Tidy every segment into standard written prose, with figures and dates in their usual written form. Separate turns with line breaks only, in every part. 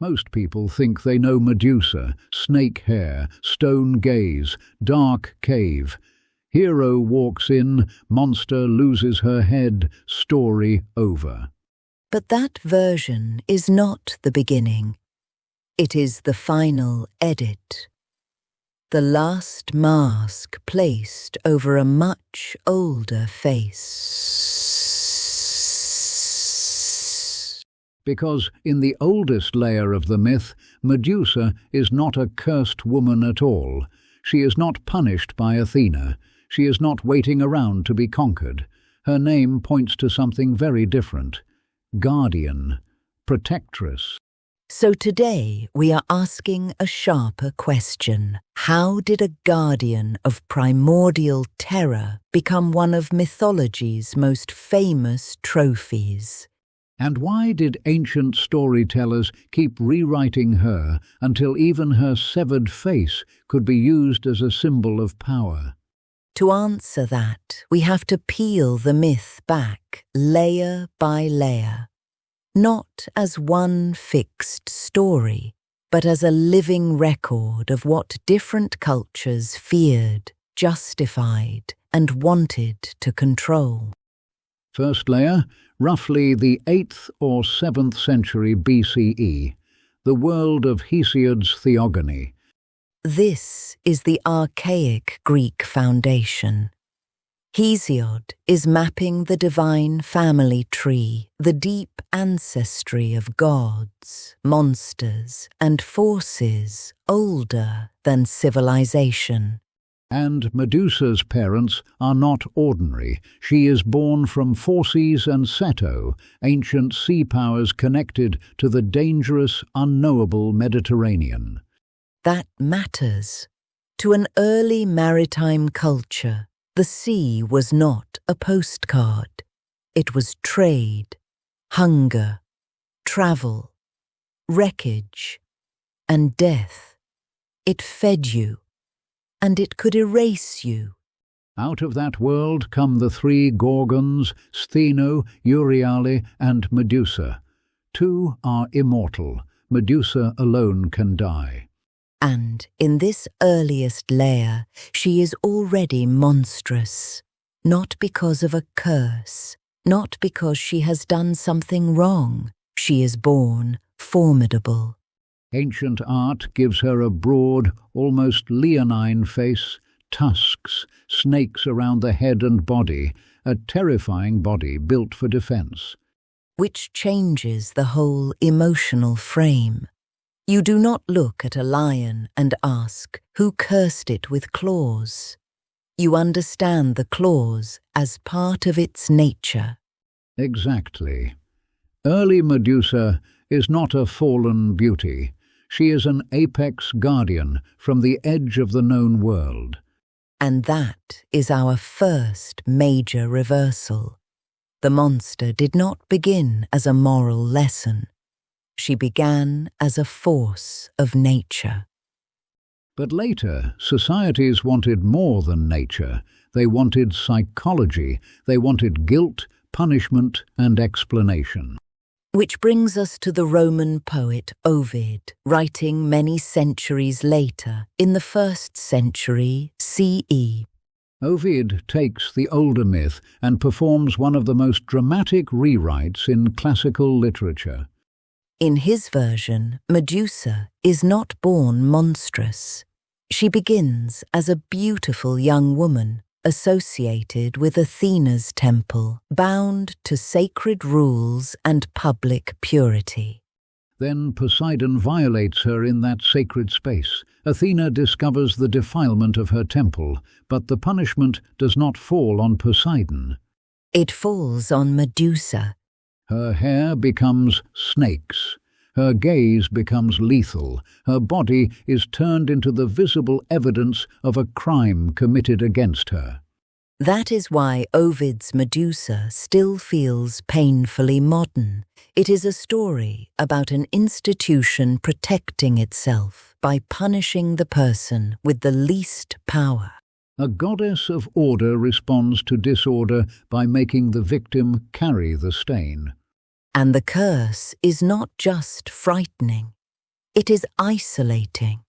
Most people think they know Medusa, snake hair, stone gaze, dark cave. Hero walks in, monster loses her head, story over.
But that version is not the beginning. It is the final edit. The last mask placed over a much older face.
Because in the oldest layer of the myth, Medusa is not a cursed woman at all. She is not punished by Athena. She is not waiting around to be conquered. Her name points to something very different. Guardian, protectress.
So today we are asking a sharper question. How did a guardian of primordial terror become one of mythology's most famous trophies?
And why did ancient storytellers keep rewriting her until even her severed face could be used as a symbol of power?
To answer that, we have to peel the myth back layer by layer. Not as one fixed story, but as a living record of what different cultures feared, justified, and wanted to control.
First layer, roughly the 8th or 7th century BCE, the world of Hesiod's theogony.
This is the archaic Greek foundation. Hesiod is mapping the divine family tree, the deep ancestry of gods, monsters, and forces older than civilization.
And Medusa's parents are not ordinary. She is born from Phorcys and Ceto, ancient sea powers connected to the dangerous, unknowable Mediterranean.
That matters. To an early maritime culture, the sea was not a postcard. It was trade, hunger, travel, wreckage, and death. It fed you, and it could erase you.
Out of that world come the 3 Gorgons, Stheno, Euryale, and Medusa. 2 are immortal. Medusa alone can die.
And in this earliest layer, she is already monstrous, not because of a curse, not because she has done something wrong. She is born formidable.
Ancient art gives her a broad, almost leonine face, tusks, snakes around the head and body, a terrifying body built for defense.
Which changes the whole emotional frame. You do not look at a lion and ask, who cursed it with claws? You understand the claws as part of its nature.
Exactly. Early Medusa is not a fallen beauty. She is an apex guardian from the edge of the known world.
And that is our first major reversal. The monster did not begin as a moral lesson. She began as a force of nature.
But later, societies wanted more than nature. They wanted psychology. They wanted guilt, punishment, and explanation.
Which brings us to the Roman poet Ovid, writing many centuries later, in the 1st century CE.
Ovid takes the older myth and performs one of the most dramatic rewrites in classical literature.
In his version, Medusa is not born monstrous. She begins as a beautiful young woman, associated with Athena's temple, bound to sacred rules and public purity.
Then Poseidon violates her in that sacred space. Athena discovers the defilement of her temple, but the punishment does not fall on Poseidon.
It falls on Medusa.
Her hair becomes snakes. Her gaze becomes lethal. Her body is turned into the visible evidence of a crime committed against her.
That is why Ovid's Medusa still feels painfully modern. It is a story about an institution protecting itself by punishing the person with the least power.
A goddess of order responds to disorder by making the victim carry the stain.
And the curse is not just frightening, It is isolating.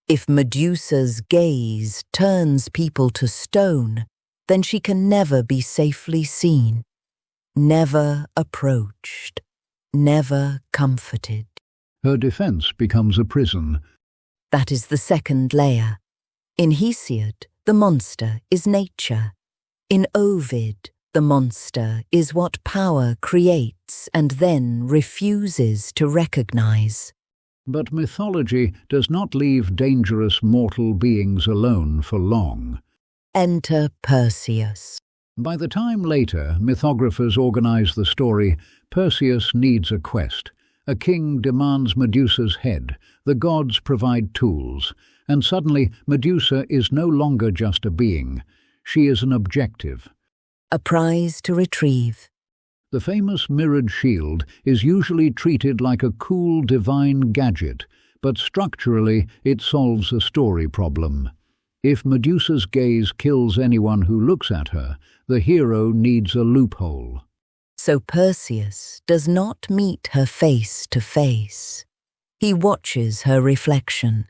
If Medusa's gaze turns people to stone, then she can never be safely seen, never approached, never comforted.
Her defense becomes a prison.
That is the second layer. In Hesiod, the monster is nature. In Ovid, the monster is what power creates and then refuses to recognize.
But mythology does not leave dangerous mortal beings alone for long.
Enter Perseus.
By the time later mythographers organize the story, Perseus needs a quest. A king demands Medusa's head, the gods provide tools, and suddenly Medusa is no longer just a being. She is an objective.
A prize to retrieve.
The famous mirrored shield is usually treated like a cool divine gadget, but structurally it solves a story problem. If Medusa's gaze kills anyone who looks at her, the hero needs a loophole.
So Perseus does not meet her face to face. He watches her reflection.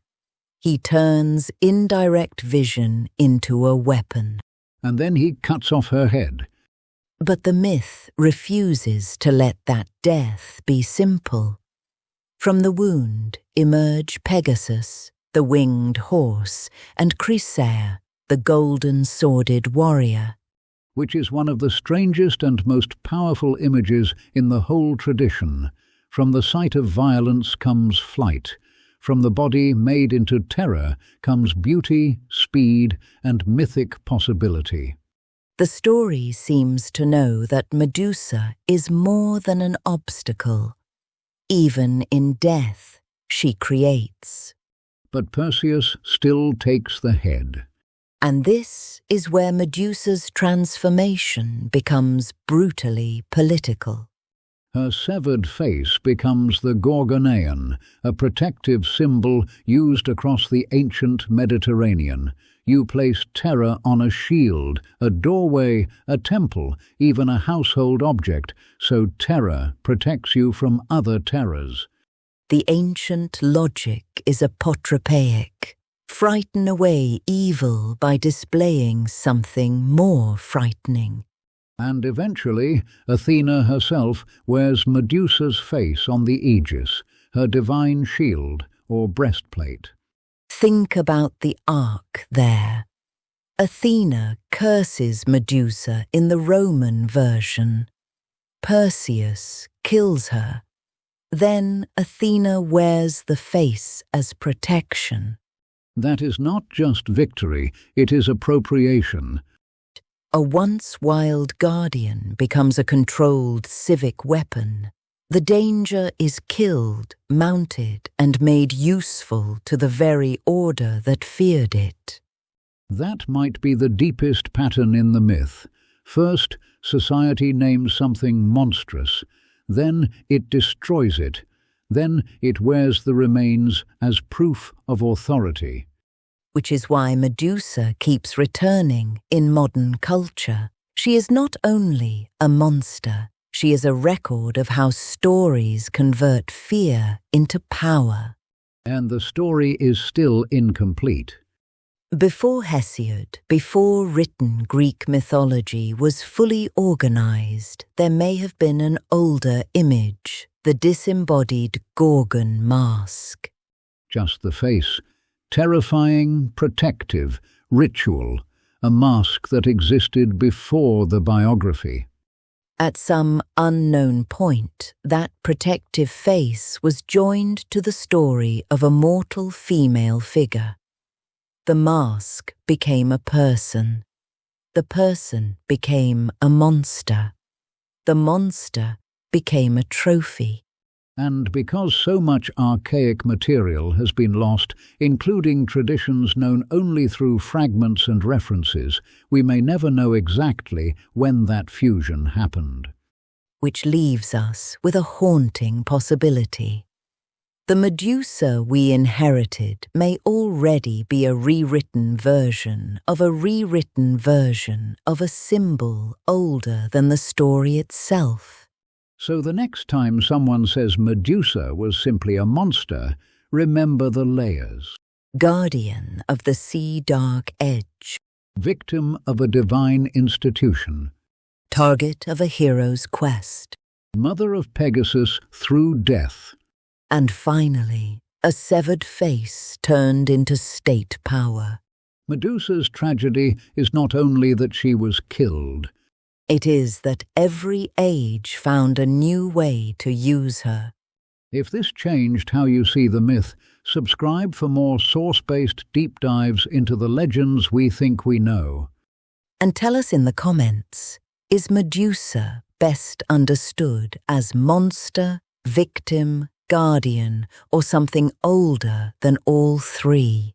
He turns indirect vision into a weapon.
And then he cuts off her head.
But the myth refuses to let that death be simple. From the wound emerge Pegasus, the winged horse, and Chrysaor, the golden-sworded warrior.
Which is one of the strangest and most powerful images in the whole tradition. From the sight of violence comes flight. From the body made into terror comes beauty, speed, and mythic possibility.
The story seems to know that Medusa is more than an obstacle. Even in death, she creates.
But Perseus still takes the head.
And this is where Medusa's transformation becomes brutally political.
Her severed face becomes the Gorgonean, a protective symbol used across the ancient Mediterranean. You place terror on a shield, a doorway, a temple, even a household object, so terror protects you from other terrors.
The ancient logic is apotropaic. Frighten away evil by displaying something more frightening.
And eventually, Athena herself wears Medusa's face on the aegis, her divine shield or breastplate.
Think about the arc there. Athena curses Medusa in the Roman version. Perseus kills her. Then Athena wears the face as protection.
That is not just victory, it is appropriation.
A once wild guardian becomes a controlled civic weapon. The danger is killed, mounted, and made useful to the very order that feared it.
That might be the deepest pattern in the myth. First, society names something monstrous. Then it destroys it. Then it wears the remains as proof of authority.
Which is why Medusa keeps returning in modern culture. She is not only a monster, she is a record of how stories convert fear into power.
And the story is still incomplete.
Before Hesiod, before written Greek mythology was fully organized, there may have been an older image, the disembodied Gorgon mask.
Just the face. Terrifying, protective, ritual, a mask that existed before the biography.
At some unknown point, that protective face was joined to the story of a mortal female figure. The mask became a person. The person became a monster. The monster became a trophy.
And because so much archaic material has been lost, including traditions known only through fragments and references, we may never know exactly when that fusion happened.
Which leaves us with a haunting possibility. The Medusa we inherited may already be a rewritten version of a rewritten version of a symbol older than the story itself.
So the next time someone says Medusa was simply a monster, Remember the layers.
Guardian of the sea dark edge.
Victim of a divine institution.
Target of a hero's quest.
Mother of Pegasus through death.
And finally, a severed face turned into state power.
Medusa's tragedy is not only that she was killed.
It is that every age found a new way to use her.
If this changed how you see the myth, subscribe for more source-based deep dives into the legends we think we know.
And tell us in the comments, is Medusa best understood as monster, victim, guardian, or something older than all three?